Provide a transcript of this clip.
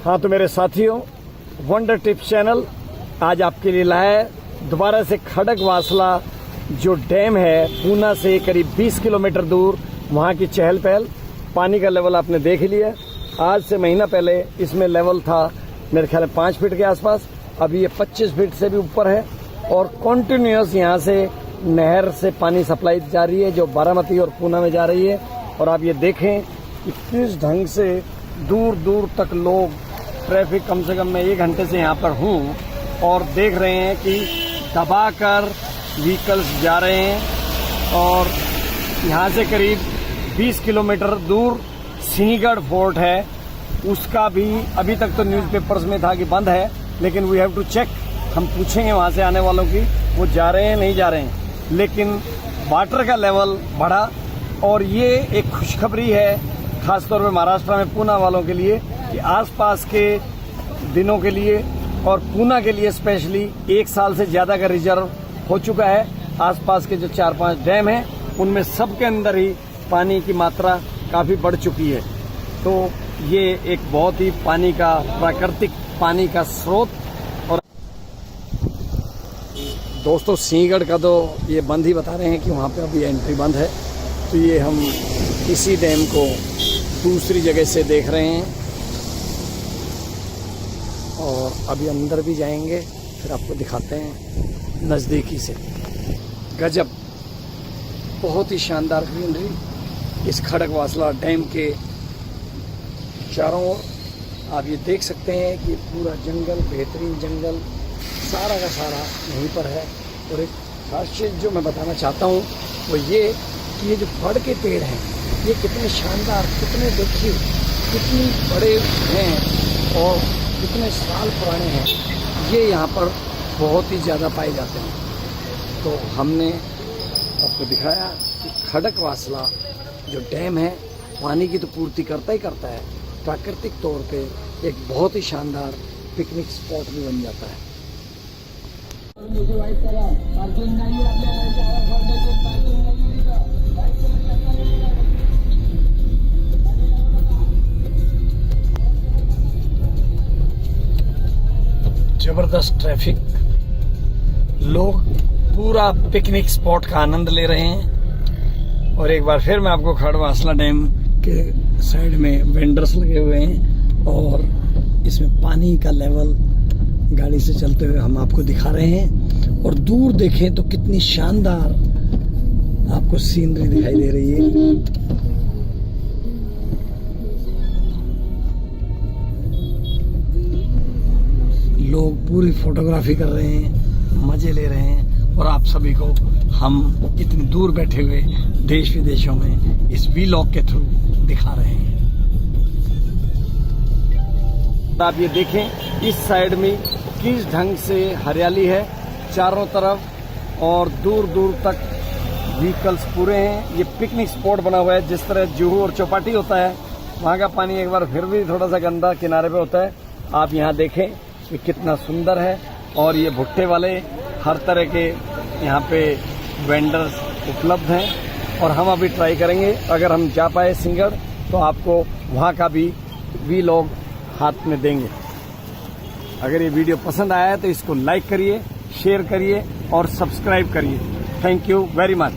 हाँ तो मेरे साथियों, वंडर टिप्स चैनल आज आपके लिए लाया है दोबारा से खड़गवासला जो डैम है पूना से करीब 20 किलोमीटर दूर। वहाँ की चहल पहल, पानी का लेवल आपने देख लिया। आज से महीना पहले इसमें लेवल था मेरे ख्याल में 5 फीट के आसपास, अभी ये 25 फीट से भी ऊपर है और कॉन्टिन्यूस यहाँ से नहर से पानी सप्लाई जा रही है जो बारामती और पूना में जा रही है। और आप ये देखें कि किस ढंग से दूर दूर तक लोग, ट्रैफिक कम से कम मैं 1 घंटे से यहाँ पर हूँ और देख रहे हैं कि दबाकर व्हीकल्स जा रहे हैं। और यहाँ से करीब 20 किलोमीटर दूर सिंहगढ़ फोर्ट है, उसका भी अभी तक तो न्यूज़पेपर्स में था कि बंद है, लेकिन वी हैव टू चेक। हम पूछेंगे वहाँ से आने वालों की वो जा रहे हैं नहीं जा रहे हैं। लेकिन वाटर का लेवल बढ़ा और ये एक खुशखबरी है खासतौर पे महाराष्ट्र में पूना वालों के लिए कि आसपास के दिनों के लिए और पूना के लिए स्पेशली 1 साल से ज़्यादा का रिजर्व हो चुका है। आसपास के जो 4-5 डैम हैं उनमें सबके अंदर ही पानी की मात्रा काफ़ी बढ़ चुकी है। तो ये एक बहुत ही पानी का प्राकृतिक पानी का स्रोत। और दोस्तों सिंहगढ़ का तो ये बंद ही बता रहे हैं कि वहाँ पे अभी एंट्री बंद है। तो ये हम इसी डैम को दूसरी जगह से देख रहे हैं और अभी अंदर भी जाएंगे, फिर आपको दिखाते हैं नज़दीकी से। गजब, बहुत ही शानदार ग्रीनरी इस खड़गवासला डैम के चारों ओर। आप ये देख सकते हैं कि पूरा जंगल, बेहतरीन जंगल सारा का सारा यहीं पर है। और एक खास चीज़ जो मैं बताना चाहता हूँ वो ये कि ये जो बड़ के पेड़ हैं ये कितने शानदार, कितने देखिए कितनी बड़े हैं और कितने साल पुराने हैं। ये यहाँ पर बहुत ही ज़्यादा पाए जाते हैं। तो हमने आपको दिखाया कि खड़गवासला जो डैम है पानी की तो पूर्ति करता ही करता है, प्राकृतिक तौर पे एक बहुत ही शानदार पिकनिक स्पॉट भी बन जाता है। जबरदस्त ट्रैफिक, लोग पूरा पिकनिक स्पॉट का आनंद ले रहे हैं। और एक बार फिर मैं आपको खड़गवासला डैम के साइड में वेंडर्स लगे हुए हैं और इसमें पानी का लेवल गाड़ी से चलते हुए हम आपको दिखा रहे हैं। और दूर देखें तो कितनी शानदार आपको सीनरी दिखाई दे रही है। लोग पूरी फोटोग्राफी कर रहे हैं, मजे ले रहे हैं और आप सभी को हम इतनी दूर बैठे हुए देश विदेशों में इस वीलॉग के थ्रू दिखा रहे हैं। आप ये देखें इस साइड में किस ढंग से हरियाली है चारों तरफ और दूर दूर तक व्हीकल्स पूरे हैं। ये पिकनिक स्पॉट बना हुआ है, जिस तरह जुहू और चौपाटी होता है वहाँ का पानी एक बार फिर भी थोड़ा सा गंदा किनारे पे होता है। आप यहाँ देखें कि कितना सुंदर है। और ये भुट्टे वाले हर तरह के यहाँ पे वेंडर्स उपलब्ध हैं और हम अभी ट्राई करेंगे, अगर हम जा पाए सिंहगढ़ तो आपको वहाँ का भी वीलॉग हाथ में देंगे। अगर ये वीडियो पसंद आया है तो इसको लाइक करिए, शेयर करिए और सब्सक्राइब करिए। Thank you very much.